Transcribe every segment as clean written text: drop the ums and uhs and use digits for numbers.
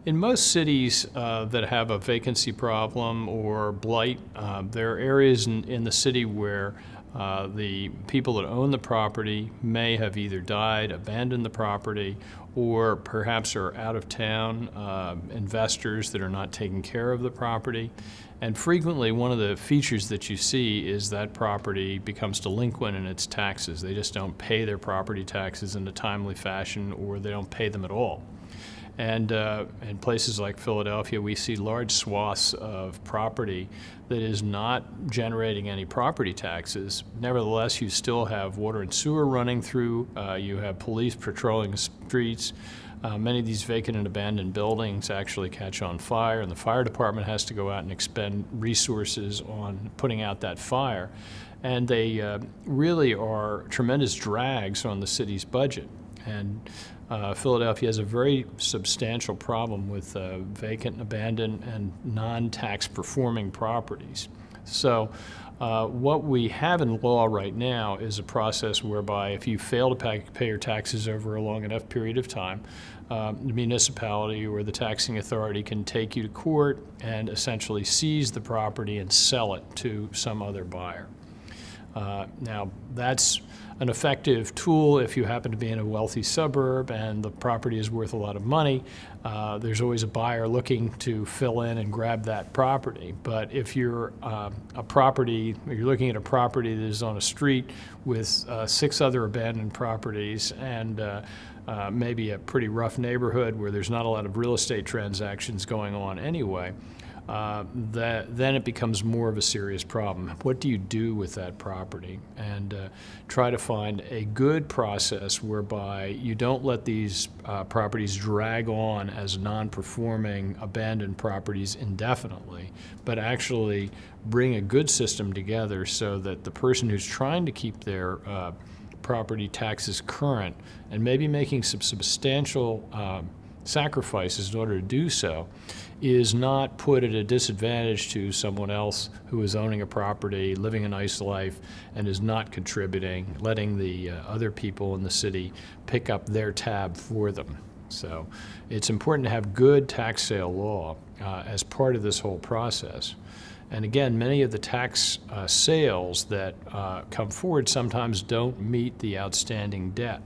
In most cities that have a vacancy problem or blight, there are areas in the city where the people that own the property may have either died, abandoned the property, or perhaps are out of town investors that are not taking care of the property. And frequently, one of the features that you see is that property becomes delinquent in its taxes. They just don't pay their property taxes in a timely fashion, or they don't pay them at all. And in places like Philadelphia, we see large swaths of property that is not generating any property taxes. Nevertheless, you still have water and sewer running through. You have police patrolling the streets. Many of these vacant and abandoned buildings actually catch on fire, and the fire department has to go out and expend resources on putting out that fire. And they really are tremendous drags on the city's budget. And Philadelphia has a very substantial problem with vacant, abandoned, and non-tax performing properties. So what we have in law right now is a process whereby if you fail to pay your taxes over a long enough period of time, the municipality or the taxing authority can take you to court and essentially seize the property and sell it to some other buyer. Now, that's an effective tool if you happen to be in a wealthy suburb and the property is worth a lot of money. There's always a buyer looking to fill in and grab that property. But if you're you're looking at a property that is on a street with 6 other abandoned properties and maybe a pretty rough neighborhood where there's not a lot of real estate transactions going on anyway, then it becomes more of a serious problem. What do you do with that property? And try to find a good process whereby you don't let these properties drag on as non-performing abandoned properties indefinitely, but actually bring a good system together so that the person who's trying to keep their property taxes current and maybe making some substantial sacrifices in order to do so is not put at a disadvantage to someone else who is owning a property, living a nice life, and is not contributing, letting the other people in the city pick up their tab for them. So it's important to have good tax sale law as part of this whole process. And again, many of the tax sales that come forward sometimes don't meet the outstanding debt.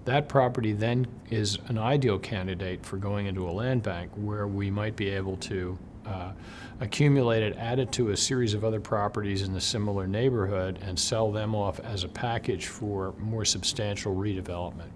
That property then is an ideal candidate for going into a land bank where we might be able to accumulate it, add it to a series of other properties in the similar neighborhood, and sell them off as a package for more substantial redevelopment.